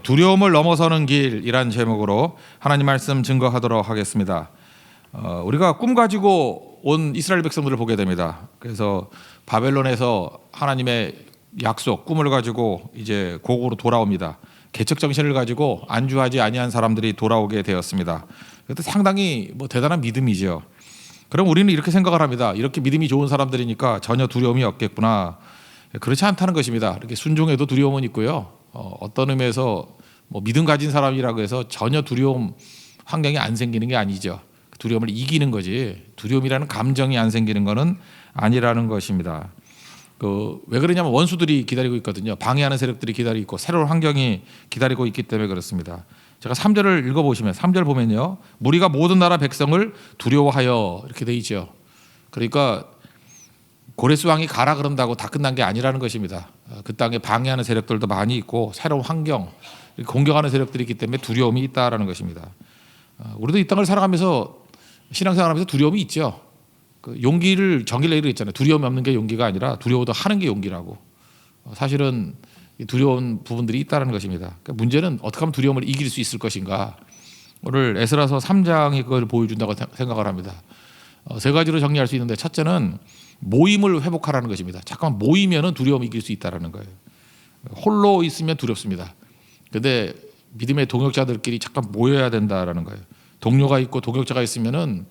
두려움을 넘어서는 길이란 제목으로 하나님 말씀 증거하도록 하겠습니다. 우리가 꿈 가지고 온 이스라엘 백성들을 보게 됩니다. 그래서 바벨론에서 하나님의 약속, 꿈을 가지고 이제 고국으로 돌아옵니다. 개척 정신을 가지고 안주하지 아니한 사람들이 돌아오게 되었습니다. 그것도 상당히 대단한 믿음이죠. 그럼 우리는 이렇게 생각을 합니다. 이렇게 믿음이 좋은 사람들이니까 전혀 두려움이 없겠구나. 그렇지 않다는 것입니다. 이렇게 순종에도 두려움은 있고요. 어떤 의미에서 믿음 가진 사람이라고 해서 전혀 두려움 환경이 안 생기는 게 아니죠. 두려움을 이기는 거지 두려움이라는 감정이 안 생기는 것은 아니라는 것입니다. 왜 그러냐면 원수들이 기다리고 있거든요. 방해하는 세력들이 기다리고 있고 새로운 환경이 기다리고 있기 때문에 그렇습니다. 제가 3절을 읽어보시면 3절 보면요. 무리가 모든 나라 백성을 두려워하여 이렇게 돼 있죠. 그러니까 고레스 왕이 가라 그런다고 다 끝난 게 아니라는 것입니다. 그 땅에 방해하는 세력들도 많이 있고 새로운 환경, 공격하는 세력들이 있기 때문에 두려움이 있다라는 것입니다. 우리도 이 땅을 살아가면서 신앙생활하면서 두려움이 있죠. 용기를 정의를 얘기했잖아요. 두려움이 없는 게 용기가 아니라 두려워도 하는 게 용기라고. 사실은 두려운 부분들이 있다는 것입니다. 그러니까 문제는 어떻게 하면 두려움을 이길 수 있을 것인가. 오늘 에스라서 3장이 그걸 보여준다고 생각을 합니다. 세 가지로 정리할 수 있는데 첫째는 모임을 회복하라는 것입니다. 잠깐만 모이면은 두려움을 이길 수 있다라는 거예요. 홀로 있으면 두렵습니다. 그런데 믿음의 동역자들끼리 잠깐 모여야 된다라는 거예요. 동료가 있고 동역자가 있으면은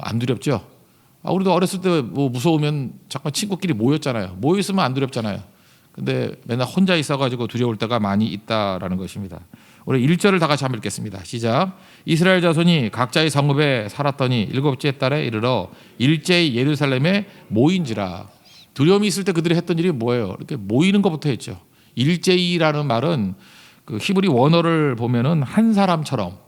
안 두렵죠. 우리도 어렸을 때 무서우면 잠깐 친구끼리 모였잖아요. 모여 있으면 안 두렵잖아요. 근데 맨날 혼자 있어가지고 두려울 때가 많이 있다라는 것입니다. 우리 1절을 다 같이 한번 읽겠습니다. 시작. 이스라엘 자손이 각자의 성읍에 살았더니 일곱째 달에 이르러 일제히 예루살렘에 모인지라. 두려움이 있을 때 그들이 했던 일이 뭐예요? 이렇게 모이는 것부터 했죠. 일제히라는 말은 그 히브리 원어를 보면은 한 사람처럼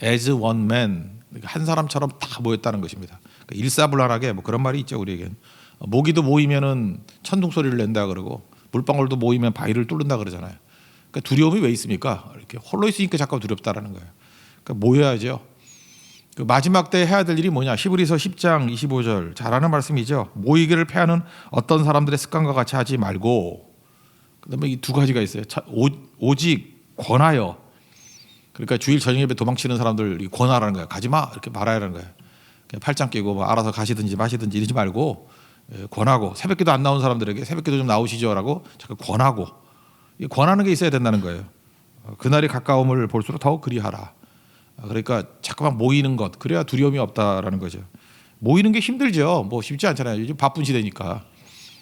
as one man 한 사람처럼 다 모였다는 것입니다. 일사불란하게 그런 말이 있죠. 우리에겐 모기도 모이면은 천둥 소리를 낸다 그러고 물방울도 모이면 바위를 뚫는다 그러잖아요. 그러니까 두려움이 왜 있습니까? 이렇게 홀로 있으니까 잠깐 두렵다라는 거예요. 그러니까 모여야죠. 그 마지막 때 해야 될 일이 뭐냐? 히브리서 10장 25절 잘 아는 말씀이죠. 모이기를 패하는 어떤 사람들의 습관과 같이 하지 말고, 그다음에 이 두 가지가 있어요. 오직 권하여. 그러니까 주일 저녁 예배 도망치는 사람들 권하라는 거예요. 가지 마 이렇게 말하라는 거예요. 그냥 팔짱 끼고 알아서 가시든지 마시든지 이러지 말고 권하고, 새벽기도 안 나온 사람들에게 새벽기도 좀 나오시죠라고 자꾸 권하고, 권하는 게 있어야 된다는 거예요. 그날이 가까움을 볼수록 더욱 그리하라. 그러니까 자꾸만 모이는 것, 그래야 두려움이 없다라는 거죠. 모이는 게 힘들죠. 쉽지 않잖아요. 요즘 바쁜 시대니까.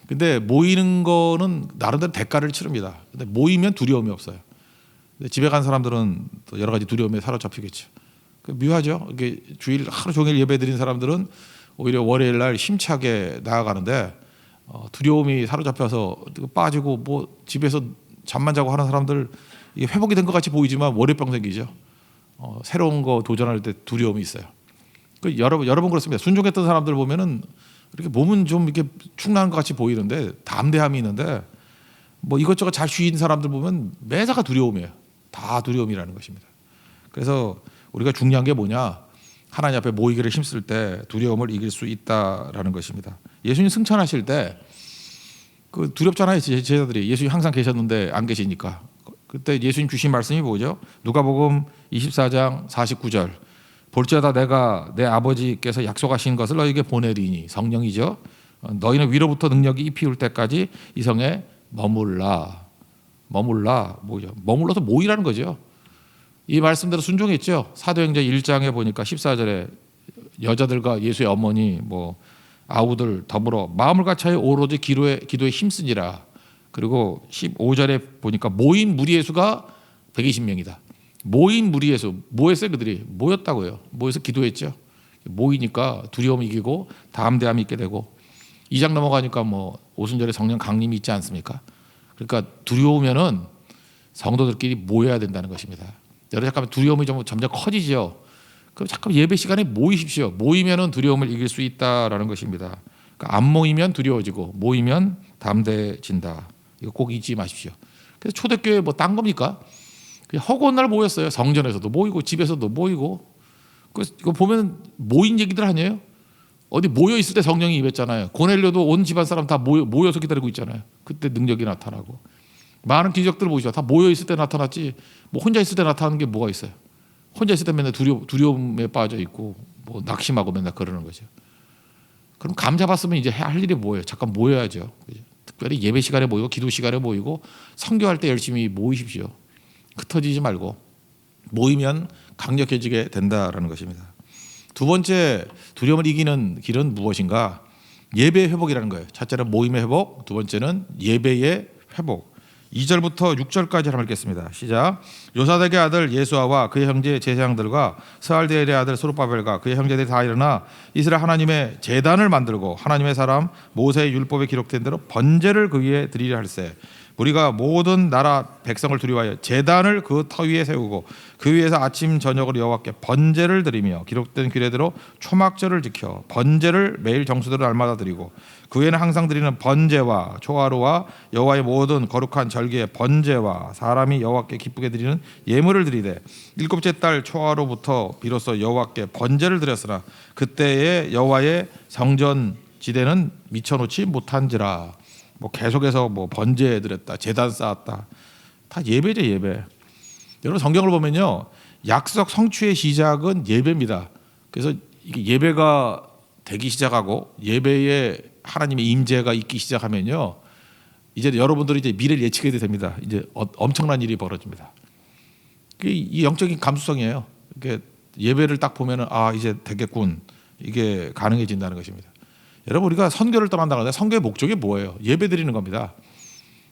근데 모이는 거는 나름대로 대가를 치릅니다. 근데 모이면 두려움이 없어요. 근데 집에 간 사람들은 또 여러 가지 두려움에 사로잡히겠죠. 묘하죠. 이게 주일 하루 종일 예배드린 사람들은 오히려 월요일 날 힘차게 나아가는데 두려움이 사로잡혀서 빠지고 집에서 잠만 자고 하는 사람들, 이게 회복이 된 것 같이 보이지만 월요병 생기죠. 새로운 거 도전할 때 두려움이 있어요. 여러분 그렇습니다. 순종했던 사람들 보면은 이렇게 몸은 좀 이렇게 축나는 것 같이 보이는데 담대함이 있는데 이것저것 잘 쉬는 사람들 보면 매사가 두려움이에요. 다 두려움이라는 것입니다. 그래서 우리가 중요한 게 뭐냐? 하나님 앞에 모이기를 힘쓸 때 두려움을 이길 수 있다라는 것입니다. 예수님 승천하실 때 두렵잖아요. 제자들이 예수님 항상 계셨는데 안 계시니까. 그때 예수님 주신 말씀이 뭐죠? 누가복음 24장 49절. 볼지어다 내가 내 아버지께서 약속하신 것을 너에게 보내리니, 성령이죠. 너희는 위로부터 능력이 입히울 때까지 이 성에 머물라. 뭐죠? 머물러서 모이라는 거죠. 이 말씀대로 순종했죠. 사도행전 1장에 보니까 14절에 여자들과 예수의 어머니 아우들 더불어 마음을 같이하여 오로지 기도에 힘쓰니라. 그리고 15절에 보니까 모인 무리의 수가 120명이다. 모인 무리의 수, 뭐했어요? 그들이 모였다고요. 모여서 기도했죠. 모이니까 두려움 이기고 담대함이 있게 되고, 2장 넘어가니까 오순절에 성령 강림이 있지 않습니까? 그러니까 두려우면은 성도들끼리 모여야 된다는 것입니다. 여러분 잠깐만 두려움이 점점 커지죠. 그럼 잠깐 예배 시간에 모이십시오. 모이면은 두려움을 이길 수 있다라는 것입니다. 그러니까 안 모이면 두려워지고 모이면 담대해진다. 이거 꼭 잊지 마십시오. 그래서 초대교회 딴 겁니까? 그냥 허구한 날 모였어요. 성전에서도 모이고 집에서도 모이고. 이거 보면 모인 얘기들 아니에요? 어디 모여 있을 때 성령이 임했잖아요. 고넬료도 온 집안 사람 다 모여서 기다리고 있잖아요. 그때 능력이 나타나고. 많은 기적들을 보시죠. 다 모여 있을 때 나타났지. 뭐 혼자 있을 때 나타나는 게 뭐가 있어요? 혼자 있을 때 맨날 두려움에 빠져 있고 뭐 낙심하고 맨날 그러는 거죠. 그럼 감 잡았으면 이제 할 일이 뭐예요? 잠깐 모여야죠. 특별히 예배 시간에 모이고 기도 시간에 모이고 선교할 때 열심히 모이십시오. 흩어지지 말고 모이면 강력해지게 된다라는 것입니다. 두 번째 두려움을 이기는 길은 무엇인가? 예배의 회복이라는 거예요. 첫째는 모임의 회복, 두 번째는 예배의 회복. 2절부터 6절까지 한번 읽겠습니다. 시작. 요사닥의 아들 예수아와 그의 형제 제사장들과 스알디엘의 아들 스룹바벨과 그의 형제들이 다 일어나 이스라엘 하나님의 제단을 만들고 하나님의 사람 모세의 율법에 기록된 대로 번제를 그 위에 드리려 할세. 우리가 모든 나라 백성을 두려워하여 제단을 그 터 위에 세우고 그 위에서 아침 저녁으로 여호와께 번제를 드리며 기록된 규례대로 초막절을 지켜 번제를 매일 정수대로 날마다 드리고 그 외에는 항상 드리는 번제와 초하루와 여호와의 모든 거룩한 절기의 번제와 사람이 여호와께 기쁘게 드리는 예물을 드리되 일곱째 달 초하루부터 비로소 여호와께 번제를 드렸으나 그때의 여호와의 성전 지대는 미쳐놓지 못한지라. 뭐 계속해서 뭐 번제 드렸다, 제단 쌓았다, 다 예배죠, 예배. 여러분 성경을 보면요, 약속 성취의 시작은 예배입니다. 그래서 이게 예배가 되기 시작하고 예배에 하나님의 임재가 있기 시작하면요, 이제 여러분들이 이제 미래를 예측해도 됩니다. 이제 엄청난 일이 벌어집니다. 이 영적인 감수성이에요. 이게 예배를 딱 보면은 아 이제 되겠군, 이게 가능해진다는 것입니다. 여러분 우리가 선교를 떠난다는데 선교의 목적이 뭐예요? 예배 드리는 겁니다.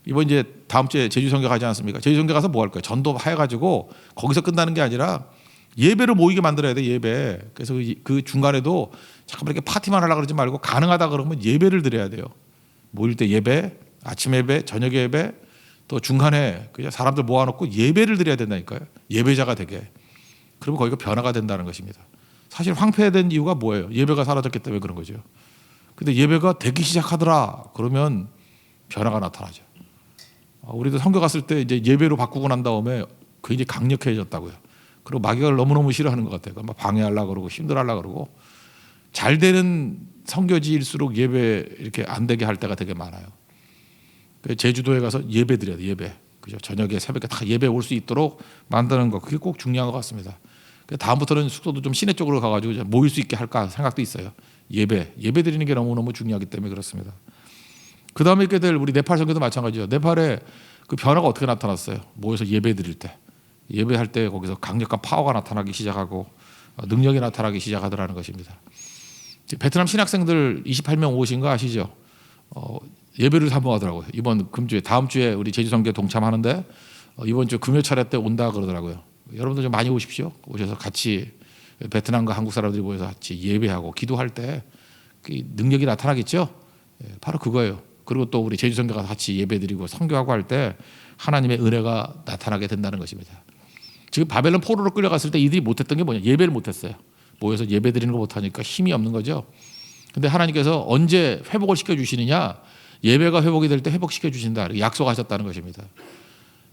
이번 이제 다음 주에 제주 선교 가지 않습니까? 제주 선교 가서 뭐 할 거예요? 전도해가지고 거기서 끝나는 게 아니라 예배를 모이게 만들어야 돼, 예배. 그래서 그 중간에도 잠깐 이렇게 파티만 하려고 그러지 말고 가능하다 그러면 예배를 드려야 돼요. 모일 때 예배, 아침 예배, 저녁 예배, 또 중간에 그냥 사람들 모아놓고 예배를 드려야 된다니까요. 예배자가 되게. 그러면 거기가 변화가 된다는 것입니다. 사실 황폐된 이유가 뭐예요? 예배가 사라졌기 때문에 그런 거죠. 근데 예배가 되기 시작하더라 그러면 변화가 나타나죠. 우리도 선교 갔을 때 이제 예배로 바꾸고 난 다음에 굉장히 강력해졌다고요. 그리고 마귀가 너무너무 싫어하는 것 같아요. 막 방해하려고 그러고 힘들어하려고 그러고. 잘 되는 선교지일수록 예배 이렇게 안 되게 할 때가 되게 많아요. 제주도에 가서 예배 드려야 돼, 예배. 그죠? 저녁에 새벽에 다 예배 올 수 있도록 만드는 거, 그게 꼭 중요한 것 같습니다. 다음부터는 숙소도 좀 시내 쪽으로 가가지고 모일 수 있게 할까 생각도 있어요. 예배 드리는 게 너무너무 중요하기 때문에 그렇습니다. 그 다음에 있게 될 우리 네팔 선교도 마찬가지죠. 네팔에 그 변화가 어떻게 나타났어요? 모여서 예배 드릴 때, 예배할 때 거기서 강력한 파워가 나타나기 시작하고 능력이 나타나기 시작하더라는 것입니다. 베트남 신학생들 28명 오신 거 아시죠? 예배를 사모하더라고요. 이번 금주에, 다음 주에 우리 제주 선교 동참하는데 이번 주 금요 차례 때 온다 그러더라고요. 여러분들 좀 많이 오십시오. 오셔서 같이 베트남과 한국 사람들이 모여서 같이 예배하고 기도할 때 능력이 나타나겠죠. 바로 그거예요. 그리고 또 우리 제주 선교가 같이 예배드리고 선교하고 할 때 하나님의 은혜가 나타나게 된다는 것입니다. 지금 바벨론 포로로 끌려갔을 때 이들이 못했던 게 뭐냐? 예배를 못했어요. 모여서 예배드리는 거 못하니까 힘이 없는 거죠. 근데 하나님께서 언제 회복을 시켜주시느냐? 예배가 회복이 될 때 회복시켜 주신다, 약속하셨다는 것입니다.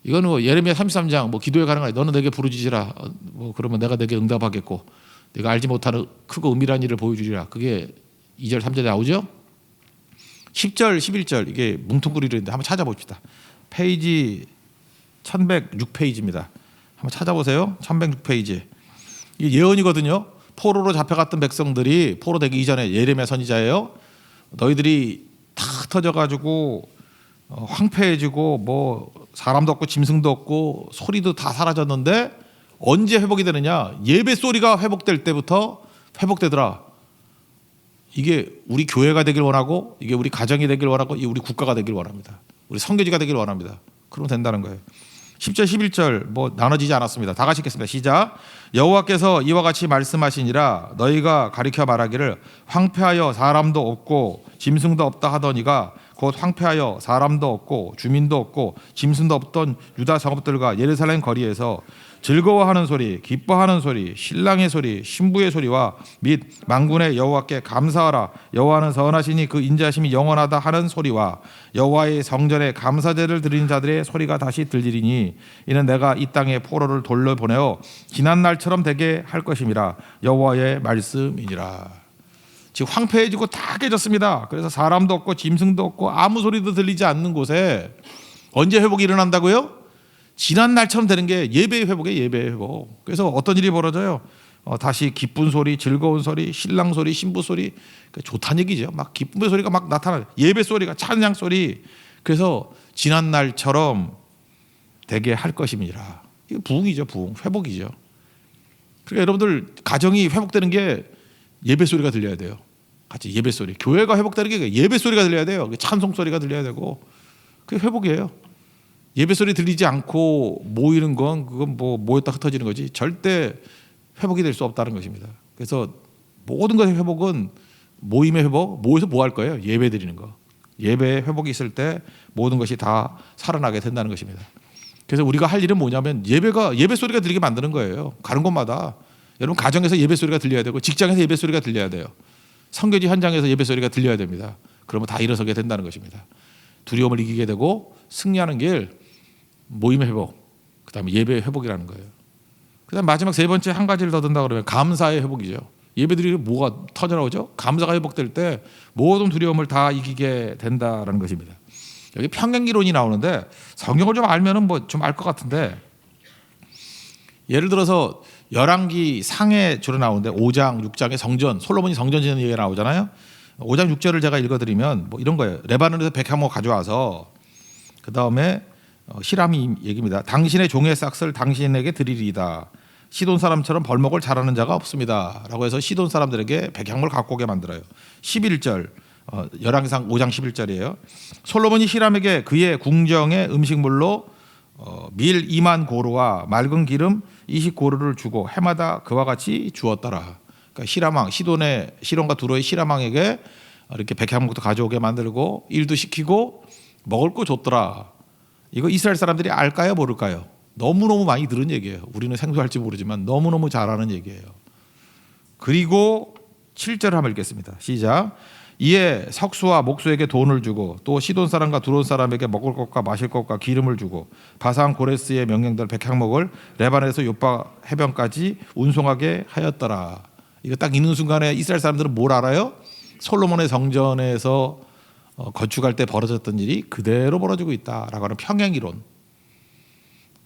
이거는 뭐 예레미야 33장 뭐 기도에 가는 거야. 너는 내게 부르짖으라. 뭐 그러면 내가 내게 응답하겠고 내가 알지 못하는 크고 은밀한 일을 보여주리라. 그게 2절 3절에 나오죠. 10절 11절 이게 뭉뚱그리로 있는데 한번 찾아봅시다. 페이지 1106페이지입니다. 한번 찾아보세요. 1106페이지. 이게 예언이거든요. 포로로 잡혀갔던 백성들이 포로 되기 이전에 예레미야 선지자예요. 너희들이 다 흩어져가지고 황폐해지고 뭐 사람도 없고 짐승도 없고 소리도 다 사라졌는데 언제 회복이 되느냐? 예배 소리가 회복될 때부터 회복되더라. 이게 우리 교회가 되길 원하고 이게 우리 가정이 되길 원하고 이게 우리 국가가 되길 원합니다. 우리 선교지가 되길 원합니다. 그러면 된다는 거예요. 10절 11절 뭐 나눠지지 않았습니다. 다 같이 읽겠습니다. 시작. 여호와께서 이와 같이 말씀하시니라 너희가 가리켜 말하기를 황폐하여 사람도 없고 짐승도 없다 하더니가 곧 황폐하여 사람도 없고 주민도 없고 짐승도 없던 유다 성읍들과 예루살렘 거리에서 즐거워하는 소리, 기뻐하는 소리, 신랑의 소리, 신부의 소리와 및 만군의 여호와께 감사하라. 여호와는 선하시니 그 인자심이 영원하다 하는 소리와 여호와의 성전에 감사제를 드리는 자들의 소리가 다시 들리리니 이는 내가 이 땅에 포로를 돌려보내어 지난 날처럼 되게 할 것임이라. 여호와의 말씀이니라. 지금 황폐해지고 다 깨졌습니다. 그래서 사람도 없고 짐승도 없고 아무 소리도 들리지 않는 곳에 언제 회복이 일어난다고요? 지난 날처럼 되는 게 예배의 회복이에요. 예배의 회복. 그래서 어떤 일이 벌어져요? 다시 기쁜 소리, 즐거운 소리, 신랑 소리, 신부 소리, 좋다는 얘기죠. 막 기쁨의 소리가 막 나타나요. 예배 소리가, 찬양 소리. 그래서 지난 날처럼 되게 할 것임이라. 이게 부흥이죠, 부흥, 회복이죠. 그러니까 여러분들 가정이 회복되는 게 예배 소리가 들려야 돼요. 같이 예배 소리. 교회가 회복되는 게 예배 소리가 들려야 돼요. 찬송 소리가 들려야 되고, 그게 회복이에요. 예배 소리 들리지 않고 모이는 건 그건 뭐 모였다 흩어지는 거지 절대 회복이 될 수 없다는 것입니다. 그래서 모든 것의 회복은 모임의 회복, 모여서 뭐 할 거예요? 예배 드리는 거. 예배의 회복이 있을 때 모든 것이 다 살아나게 된다는 것입니다. 그래서 우리가 할 일은 뭐냐면 예배 소리가 들리게 만드는 거예요. 가는 곳마다 여러분 가정에서 예배 소리가 들려야 되고 직장에서 예배 소리가 들려야 돼요. 선교지 현장에서 예배 소리가 들려야 됩니다. 그러면 다 일어서게 된다는 것입니다. 두려움을 이기게 되고 승리하는 길 모임의 회복, 그다음에 예배의 회복이라는 거예요. 그다음 마지막 세 번째 한 가지를 더 든다 그러면 감사의 회복이죠. 예배드리면 뭐가 터져나오죠? 감사가 회복될 때 모든 두려움을 다 이기게 된다라는 것입니다. 여기 평행이론이 나오는데 성경을 좀 알면은 뭐 좀 알 것 같은데 예를 들어서 열왕기 상에 주로 나오는데 5장, 6장의 성전, 솔로몬이 성전 짓는 얘기가 나오잖아요. 5장 6절을 제가 읽어드리면 뭐 이런 거예요. 레바논에서 백향목 가져와서 그 다음에 히람이 얘기입니다. 당신의 종의 싹을 당신에게 드리리이다. 시돈 사람처럼 벌목을 잘하는 자가 없습니다. 라고 해서 시돈 사람들에게 백향목을 갖고 오게 만들어요. 11절 열왕기상 5장 11절이에요. 솔로몬이 히람에게 그의 궁정의 음식물로 밀 2만 고루와 맑은 기름 20고루를 주고 해마다 그와 같이 주었더라. 그러니까 히람왕 시돈과 두로의 히람왕에게 이렇게 백향목도 가져오게 만들고 일도 시키고 먹을 거 줬더라. 이거 이스라엘 사람들이 알까요, 모를까요? 너무너무 많이 들은 얘기예요. 우리는 생소할지 모르지만 너무너무 잘 아는 얘기예요. 그리고 7절을 한번 읽겠습니다. 시작. 이에 석수와 목수에게 돈을 주고 또 시돈 사람과 두론 사람에게 먹을 것과 마실 것과 기름을 주고 바산 고레스의 명령대로 백향목을 레바논에서 요파 해변까지 운송하게 하였더라. 이거 딱 읽는 순간에 이스라엘 사람들은 뭘 알아요? 솔로몬의 성전에서 건축할 때 벌어졌던 일이 그대로 벌어지고 있다라고 하는 평행이론.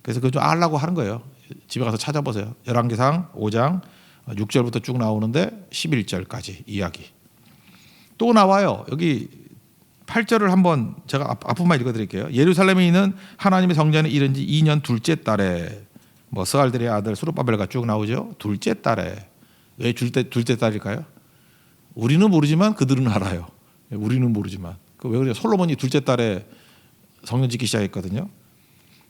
그래서 그거 좀 알라고 하는 거예요. 집에 가서 찾아보세요. 열왕기상 5장 6절부터 쭉 나오는데 11절까지 이야기. 또 나와요. 여기 8절을 한번 제가 앞부분만 읽어드릴게요. 예루살렘에 있는 하나님의 성전에 이른 지 2년 둘째 달에 뭐 스알들의 아들 스룹바벨가 쭉 나오죠. 둘째 달에. 왜 둘째 달일까요? 우리는 모르지만 그들은 알아요. 우리는 모르지만. 왜 그래요? 솔로몬이 둘째 달에 성전 짓기 시작했거든요.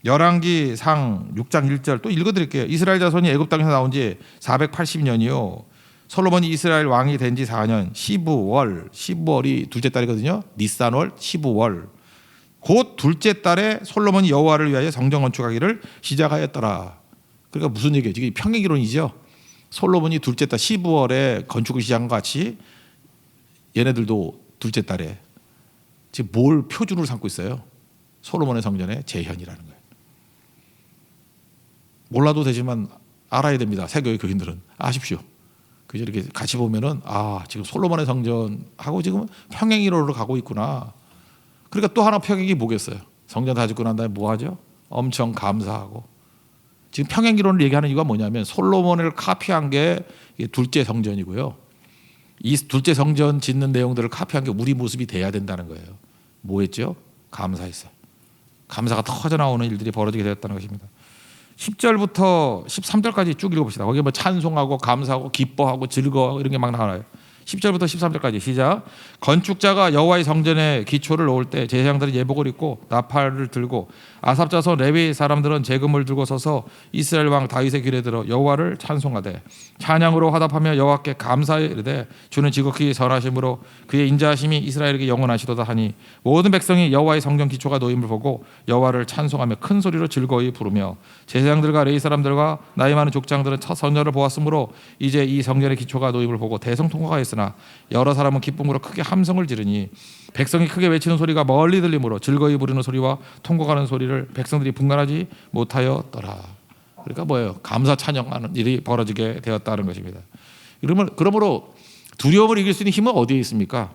열왕기상 6장 1절 또 읽어드릴게요. 이스라엘 자손이 애굽 땅에서 나온 지 480년이요. 솔로몬이 이스라엘 왕이 된 지 4년 15월이 둘째 달이거든요. 니산월 15월 곧 둘째 달에 솔로몬이 여호와를 위하여 성전 건축하기를 시작하였더라. 그러니까 무슨 얘기예요? 이게 평행이론이죠. 솔로몬이 둘째 달 15월에 건축을 시작한 것 같이 얘네들도 둘째 달에 지금 뭘 표준으로 삼고 있어요? 솔로몬의 성전의 재현이라는 거예요. 몰라도 되지만 알아야 됩니다. 세교의 교인들은 아십시오. 그죠? 이렇게 같이 보면은 지금 솔로몬의 성전하고 지금 평행이론으로 가고 있구나. 그러니까 또 하나 평행이 뭐겠어요? 성전 다 짓고 난 다음에 뭐 하죠? 엄청 감사하고. 지금 평행이론을 얘기하는 이유가 뭐냐면 솔로몬을 카피한 게 둘째 성전이고요. 이 둘째 성전 짓는 내용들을 카피한 게 우리 모습이 돼야 된다는 거예요. 뭐 했죠? 감사했어요. 감사가 터져 나오는 일들이 벌어지게 되었다는 것입니다. 10절부터 13절까지 쭉 읽어봅시다. 거기 뭐 찬송하고 감사하고 기뻐하고 즐거워하고 이런 게 막 나와요. 10절부터 13절까지 시작. 건축자가 여호와의 성전에 기초를 놓을 때 제사장들은 예복을 입고 나팔을 들고 아삽 자손 레위 사람들은 제금을 들고 서서 이스라엘 왕 다윗의 길에 들어 여호와를 찬송하되 찬양으로 화답하며 여호와께 감사하여 이르되 주는 지극히 선하심으로 그의 인자하심이 이스라엘에게 영원하시도다 하니 모든 백성이 여호와의 성전 기초가 놓임을 보고 여호와를 찬송하며 큰 소리로 즐거이 부르며 제사장들과 레위 사람들과 나이 많은 족장들은 첫 선전을 보았으므로 이제 이 성전의 기초가 놓임을 보고 대성통곡하 했으나 여러 사람은 기쁨으로 크게 함성을 지르니 백성이 크게 외치는 소리가 멀리 들리므로 즐거이 부르는 소리와 통곡하는 소리를 백성들이 분간하지 못하였더라. 그러니까 뭐예요? 감사 찬양하는 일이 벌어지게 되었다는 것입니다. 그러므로 두려움을 이길 수 있는 힘은 어디에 있습니까?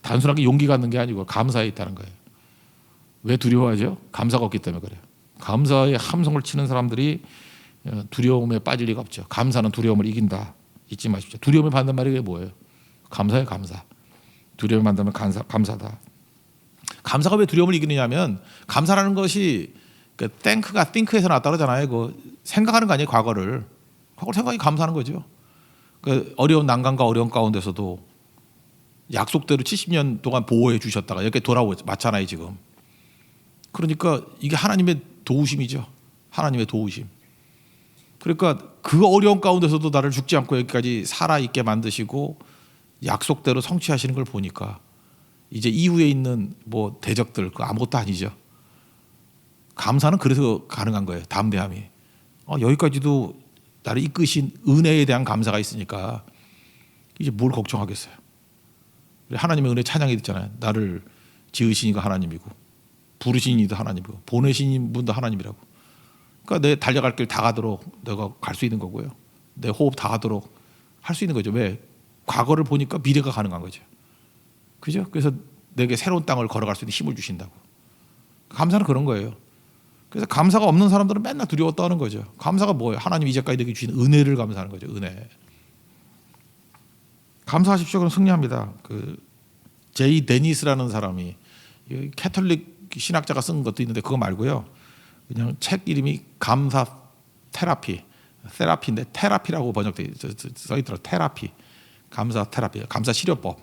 단순하게 용기 갖는 게 아니고 감사에 있다는 거예요. 왜 두려워하죠? 감사가 없기 때문에 그래요. 감사의 함성을 치는 사람들이 두려움에 빠질 리가 없죠. 감사는 두려움을 이긴다. 잊지 마십시오. 두려움을 받는 말이 뭐예요? 감사예요, 감사. 두려움을 받는 감사다. 감사가 왜 두려움을 이기느냐면 감사라는 것이 그 땡크가 띵크에서 나왔다 그러잖아요. 그 생각하는 거 아니에요, 과거를 생각이 감사하는 거죠. 그 어려운 난관과 어려운 가운데서도 약속대로 70년 동안 보호해 주셨다가 이렇게 돌아왔잖아요, 지금. 그러니까 이게 하나님의 도우심이죠. 하나님의 도우심. 그러니까 그 어려운 가운데서도 나를 죽지 않고 여기까지 살아있게 만드시고 약속대로 성취하시는 걸 보니까 이제 이후에 있는 뭐 대적들 그 아무것도 아니죠. 감사는 그래서 가능한 거예요. 담대함이. 여기까지도 나를 이끄신 은혜에 대한 감사가 있으니까 이제 뭘 걱정하겠어요. 하나님의 은혜 찬양이 있잖아요. 나를 지으신 이가 하나님이고 부르신 이도 하나님이고 보내신 분도 하나님이라고. 그러니까 내 달려갈 길 다 가도록 내가 갈 수 있는 거고요. 내 호흡 다 하도록 할 수 있는 거죠. 왜? 과거를 보니까 미래가 가능한 거죠. 그죠? 그래서 내게 새로운 땅을 걸어갈 수 있는 힘을 주신다고. 감사는 그런 거예요. 그래서 감사가 없는 사람들은 맨날 두려워 떠는 거죠. 감사가 뭐예요? 하나님 이제까지 내게 주신 은혜를 감사하는 거죠. 은혜. 감사하십시오. 그럼 승리합니다. 그 제이 데니스라는 사람이 캐톨릭 신학자가 쓴 것도 있는데 그거 말고요. 그냥 책 이름이 감사 테라피, 테라피인데 테라피라고 번역돼 써 있더라고요. 테라피, 감사 테라피, 감사 치료법.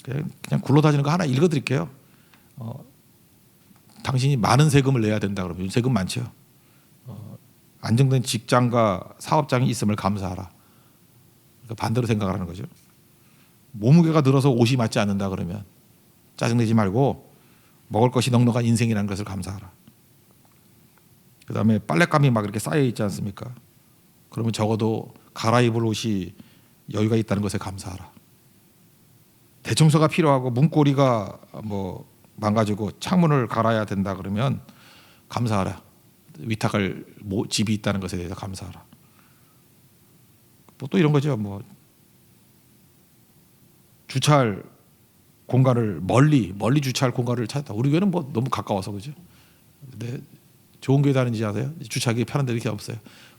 그냥 굴러다니는 거 하나 읽어드릴게요. 당신이 많은 세금을 내야 된다 그러면 세금 많죠. 안정된 직장과 사업장이 있음을 감사하라. 그러니까 반대로 생각을 하는 거죠. 몸무게가 늘어서 옷이 맞지 않는다 그러면 짜증내지 말고 먹을 것이 넉넉한 인생이라는 것을 감사하라. 그다음에 빨랫감이 막 이렇게 쌓여 있지 않습니까? 그러면 적어도 갈아입을 옷이 여유가 있다는 것에 감사하라. 대청소가 필요하고 문고리가 뭐 망가지고 창문을 갈아야 된다 그러면 감사하라. 위탁할 집이 있다는 것에 대해서 감사하라. 뭐 또 이런 거죠. 뭐 주차할 공간을 멀리 주차할 공간을 찾았다. 우리 교회는 뭐 너무 가까워서 그죠. 근데 좋은 교회 다니는지 아세요? 주차하기 편한 데 이렇게 없어요.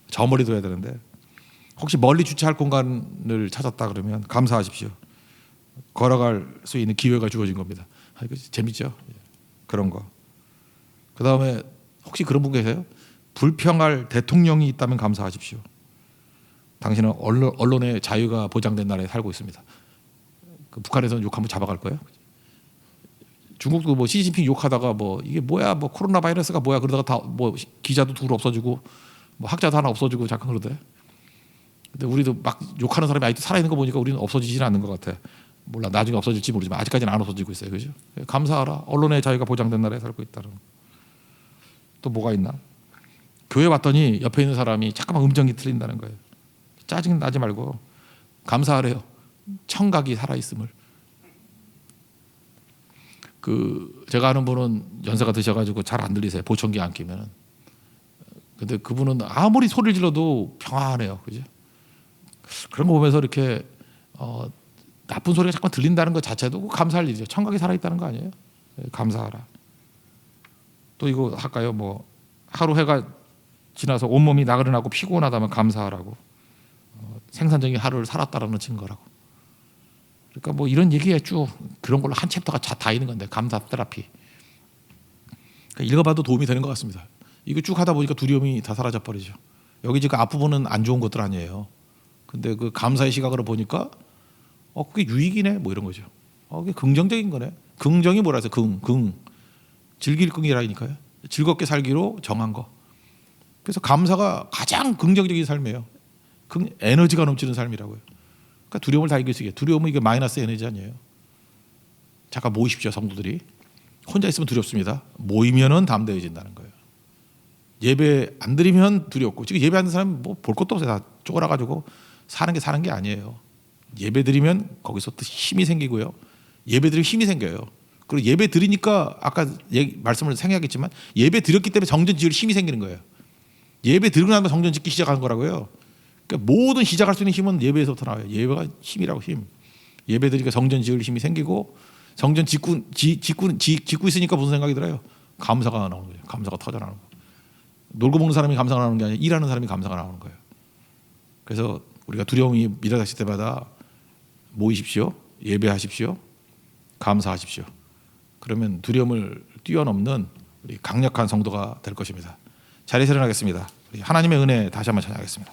저 멀리 둬야 되는데 혹시 멀리 주차할 공간을 찾았다 그러면 감사하십시오. 걸어갈 수 있는 기회가 주어진 겁니다. 이거 재밌죠? 그런 거. 그 다음에 혹시 그런 분 계세요? 불평할 대통령이 있다면 감사하십시오. 당신은 언론의 자유가 보장된 나라에 살고 있습니다. 그 북한에서는 욕하면 잡아갈 거예요. 중국도 뭐 시진핑 욕하다가 뭐 이게 뭐야 뭐 코로나 바이러스가 뭐야 그러다가 다 뭐 기자도 둘 없어지고 뭐 학자도 하나 없어지고 잠깐 그러대. 근데 우리도 막 욕하는 사람이 아직도 살아있는 거 보니까 우리는 없어지지는 않는 것 같아. 몰라 나중에 없어질지 모르지만 아직까지는 안 없어지고 있어요. 그죠? 감사하라. 언론의 자유가 보장된 나라에 살고 있다는. 또 뭐가 있나? 교회 왔더니 옆에 있는 사람이 잠깐만 음정이 틀린다는 거예요. 짜증 나지 말고 감사하래요. 청각이 살아있음을. 그 제가 아는 분은 연세가 드셔가지고 잘 안 들리세요. 보청기 안 끼면은. 근데 그분은 아무리 소리를 질러도 평안해요. 그죠? 그런 거 보면서 이렇게 나쁜 소리가 자꾸 들린다는 것 자체도 감사할 일이죠. 청각이 살아있다는 거 아니에요? 감사하라. 또 이거 할까요? 뭐 하루 해가 지나서 온몸이 나그네하고 피곤하다면 감사하라고. 생산적인 하루를 살았다라는 증거라고. 그러니까 뭐 이런 얘기에 쭉 그런 걸로 한 챕터가 다 있는 건데 감사 테라피. 그러니까 읽어봐도 도움이 되는 것 같습니다. 이거 쭉 하다 보니까 두려움이 다 사라져 버리죠. 여기 지금 앞부분은 안 좋은 것들 아니에요. 근데 그 감사의 시각으로 보니까 그게 유익이네 뭐 이런 거죠. 그게 긍정적인 거네. 긍정이 뭐라 해서 긍 즐길 긍이라니까요. 즐겁게 살기로 정한 거. 그래서 감사가 가장 긍정적인 삶이에요. 에너지가 넘치는 삶이라고요. 그러니까 두려움을 다 이길 수 있게. 두려움은 이게 마이너스 에너지 아니에요. 잠깐 모이십시오 성도들이. 혼자 있으면 두렵습니다. 모이면은 담대해진다는 거예요. 예배 안 드리면 두렵고 지금 예배 안 드는 사람은 뭐 볼 것도 없어요. 다 쪼그라가지고 사는 게 아니에요. 예배 드리면 거기서 또 힘이 생기고요. 예배 드리면 힘이 생겨요. 그리고 예배 드리니까 아까 말씀을 생략했지만 예배 드렸기 때문에 정전 지을 힘이 생기는 거예요. 예배 드리고 나서 정전 짓기 시작하는 거라고요. 그러니까 모든 시작할 수 있는 힘은 예배에서부터 나와요. 예배가 힘이라고 힘. 예배 드리니까 정전 지을 힘이 생기고 정전 짓고 있으니까 무슨 생각이 들어요? 감사가 나오는 거예요. 감사가 터져 나오는 거예요. 놀고 먹는 사람이 감사가 나오는 게 아니라 일하는 사람이 감사가 나오는 거예요. 그래서 우리가 두려움이 밀어닥칠 때마다 모이십시오. 예배하십시오. 감사하십시오. 그러면 두려움을 뛰어넘는 우리 강력한 성도가 될 것입니다. 자리에서 일어나겠습니다. 우리 하나님의 은혜 다시 한번 찬양하겠습니다.